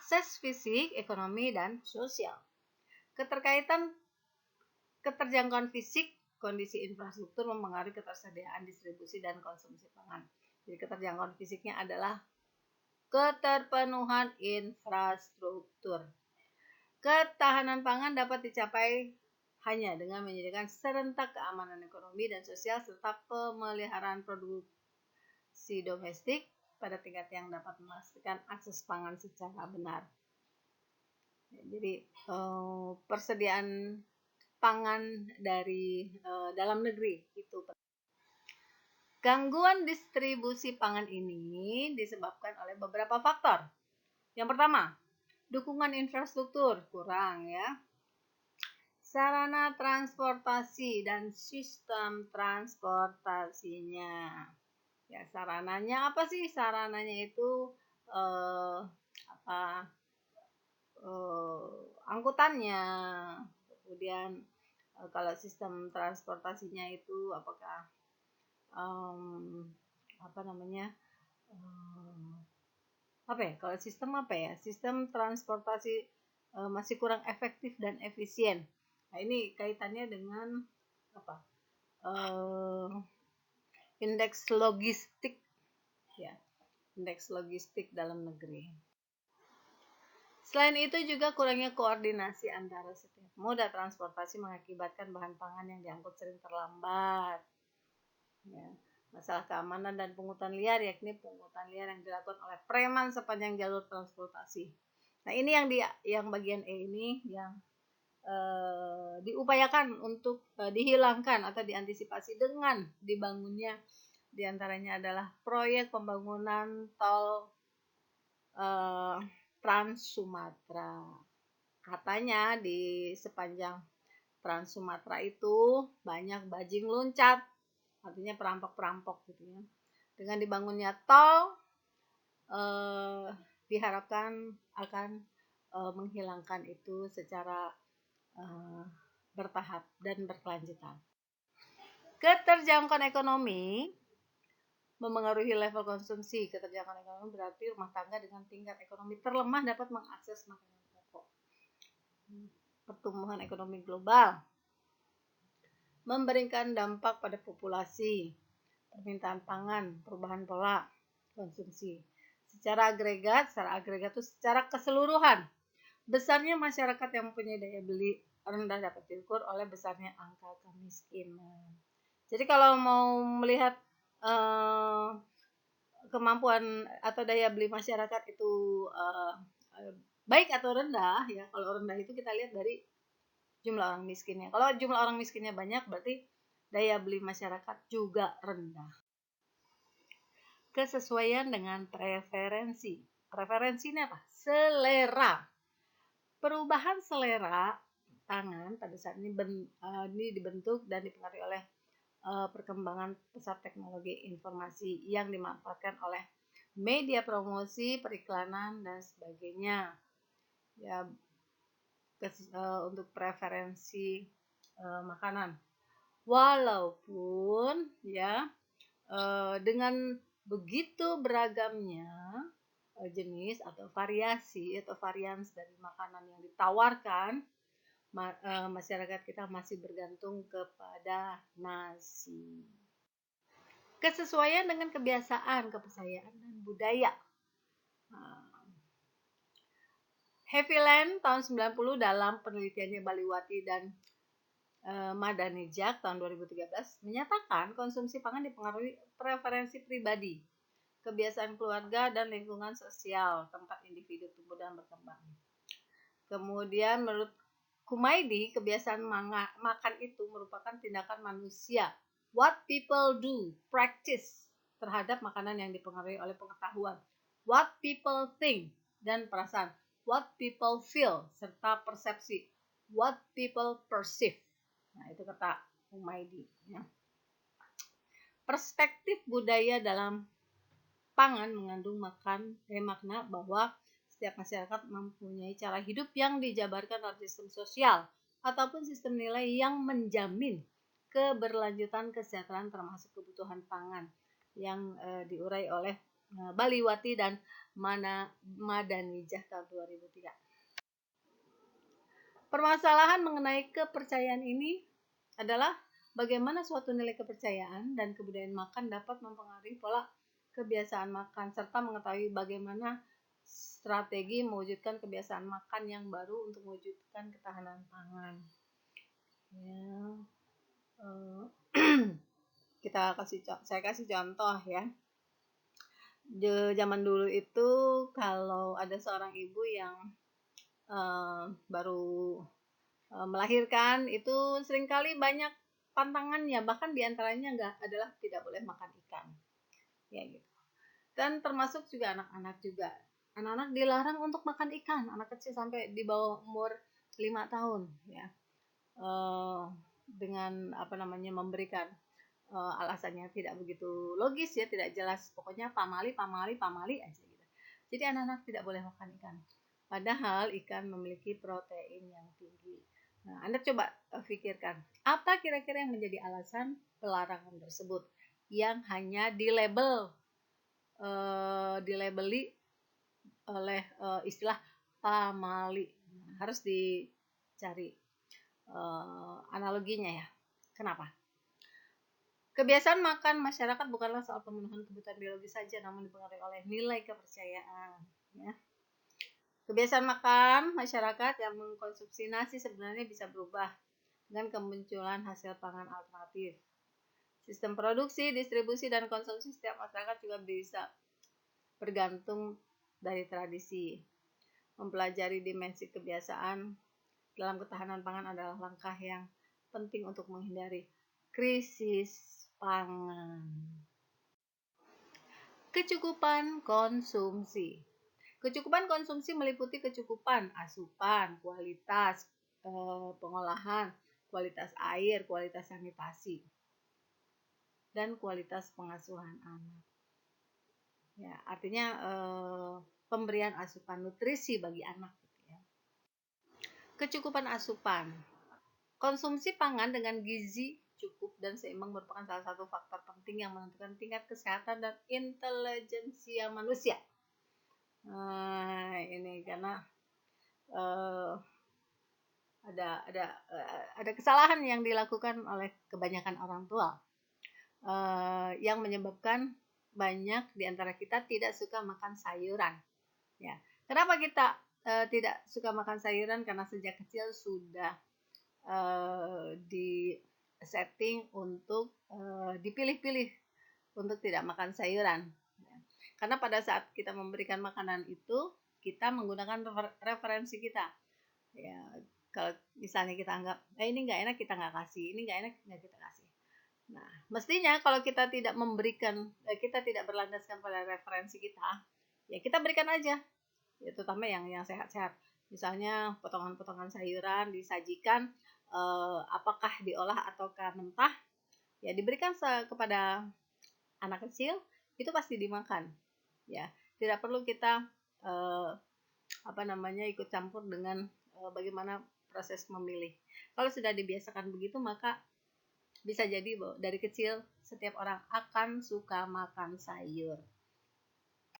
akses fisik, ekonomi, dan sosial. Keterjangkauan fisik, kondisi infrastruktur mempengaruhi ketersediaan, distribusi, dan konsumsi pangan. Jadi keterjangkauan fisiknya adalah keterpenuhan infrastruktur. Ketahanan pangan dapat dicapai hanya dengan menyediakan serentak keamanan ekonomi dan sosial serta pemeliharaan produksi domestik pada tingkat yang dapat memastikan akses pangan secara benar. Jadi persediaan pangan dari dalam negeri itu. Gangguan distribusi pangan ini disebabkan oleh beberapa faktor. Yang pertama, dukungan infrastruktur kurang ya. Sarana transportasi dan sistem transportasinya. Ya, sarananya apa sih? Sarananya itu angkutannya. Kemudian kalau sistem transportasinya itu apakah kalau sistem sistem transportasi masih kurang efektif dan efisien. Nah, ini kaitannya dengan indeks logistik ya, indeks logistik dalam negeri. Selain itu juga kurangnya koordinasi antara setiap moda transportasi mengakibatkan bahan pangan yang diangkut sering terlambat. Ya, masalah keamanan dan pungutan liar, yakni pungutan liar yang dilakukan oleh preman sepanjang jalur transportasi. Nah, ini yang bagian E ini yang diupayakan untuk dihilangkan atau diantisipasi dengan dibangunnya diantaranya adalah proyek pembangunan tol Trans Sumatera. Katanya di sepanjang Trans Sumatera itu banyak bajing loncat, artinya perampok-perampok gitu ya. Dengan dibangunnya tol diharapkan akan menghilangkan itu secara bertahap dan berkelanjutan. Keterjangkauan ekonomi memengaruhi level konsumsi. Keterjangkauan ekonomi berarti rumah tangga dengan tingkat ekonomi terlemah dapat mengakses makanan pokok. Pertumbuhan ekonomi global memberikan dampak pada populasi, permintaan pangan, perubahan pola konsumsi. Secara agregat itu secara keseluruhan, besarnya masyarakat yang mempunyai daya beli rendah dapat diukur oleh besarnya angka kemiskinan. Jadi kalau mau melihat kemampuan atau daya beli masyarakat itu baik atau rendah ya, kalau rendah itu kita lihat dari jumlah orang miskinnya. Kalau jumlah orang miskinnya banyak berarti daya beli masyarakat juga rendah. Kesesuaian dengan preferensi. Preferensi ini apa? Selera. Perubahan selera pangan pada saat ini dibentuk dan dipengaruhi oleh perkembangan pesat teknologi informasi yang dimanfaatkan oleh media promosi, periklanan, dan sebagainya. Ya, untuk preferensi makanan. Walaupun ya dengan begitu beragamnya jenis atau variasi atau varians dari makanan yang ditawarkan, masyarakat kita masih bergantung kepada nasi. Kesesuaian dengan kebiasaan, kepercayaan, dan budaya. Haviland tahun 90 dalam penelitiannya Baliwati dan Madanijak tahun 2013 menyatakan konsumsi pangan dipengaruhi preferensi pribadi, kebiasaan keluarga, dan lingkungan sosial tempat individu tumbuh dan berkembang. Kemudian menurut Kumaidi, kebiasaan makan itu merupakan tindakan manusia. What people do, practice terhadap makanan yang dipengaruhi oleh pengetahuan. What people think dan perasaan. What people feel serta persepsi. What people perceive. Nah, itu kata Kumaidi. Ya. Perspektif budaya dalam pangan mengandung makna bahwa setiap masyarakat mempunyai cara hidup yang dijabarkan oleh sistem sosial ataupun sistem nilai yang menjamin keberlanjutan kesejahteraan termasuk kebutuhan pangan yang diurai oleh Baliwati dan Madanijah tahun 2003. Permasalahan mengenai kepercayaan ini adalah bagaimana suatu nilai kepercayaan dan kebudayaan makan dapat mempengaruhi pola kebiasaan makan serta mengetahui bagaimana strategi mewujudkan kebiasaan makan yang baru untuk mewujudkan ketahanan pangan. Ya, saya kasih contoh ya. Zaman dulu itu kalau ada seorang ibu yang baru melahirkan, itu seringkali banyak pantangannya, bahkan diantaranya adalah tidak boleh makan ikan, ya gitu. Dan termasuk juga anak-anak juga. Anak-anak dilarang untuk makan ikan, anak kecil sampai di bawah umur 5 tahun, ya. Dengan memberikan alasannya tidak begitu logis ya, tidak jelas, pokoknya pamali aja gitu. Jadi anak-anak tidak boleh makan ikan. Padahal ikan memiliki protein yang tinggi. Nah, Anda coba pikirkan, apa kira-kira yang menjadi alasan pelarangan tersebut yang hanya dilabeli oleh istilah pamali. Harus dicari analoginya ya. Kenapa? Kebiasaan makan masyarakat bukanlah soal pemenuhan kebutuhan biologis saja, namun dipengaruhi oleh nilai kepercayaan. Ya. Kebiasaan makan masyarakat yang mengkonsumsi nasi sebenarnya bisa berubah dengan kemunculan hasil pangan alternatif. Sistem produksi, distribusi, dan konsumsi setiap masyarakat juga bisa bergantung dari tradisi. Mempelajari dimensi kebiasaan dalam ketahanan pangan adalah langkah yang penting untuk menghindari krisis pangan. Kecukupan konsumsi. Kecukupan konsumsi meliputi kecukupan asupan, kualitas pengolahan, kualitas air, kualitas sanitasi, dan kualitas pengasuhan anak. Ya, artinya pemberian asupan nutrisi bagi anak. Gitu ya. Kecukupan asupan. Konsumsi pangan dengan gizi cukup dan seimbang merupakan salah satu faktor penting yang menentukan tingkat kesehatan dan intelijensia manusia. Ini karena ada kesalahan yang dilakukan oleh kebanyakan orang tua yang menyebabkan banyak di antara kita tidak suka makan sayuran. Ya, kenapa kita tidak suka makan sayuran? Karena sejak kecil sudah di setting untuk dipilih-pilih untuk tidak makan sayuran. Karena pada saat kita memberikan makanan itu, kita menggunakan referensi kita. Ya, kalau misalnya kita anggap, ini nggak enak, kita nggak kasih. Ini nggak enak, nggak kita kasih. Nah, mestinya kalau kita tidak memberikan, kita tidak berlandaskan pada referensi kita, ya kita berikan aja. Ya, terutama yang sehat-sehat. Misalnya potongan-potongan sayuran disajikan, apakah diolah ataukah mentah, ya diberikan kepada anak kecil, itu pasti dimakan. Ya, tidak perlu kita ikut campur dengan bagaimana proses memilih. Kalau sudah dibiasakan begitu, maka bisa jadi dari kecil setiap orang akan suka makan sayur.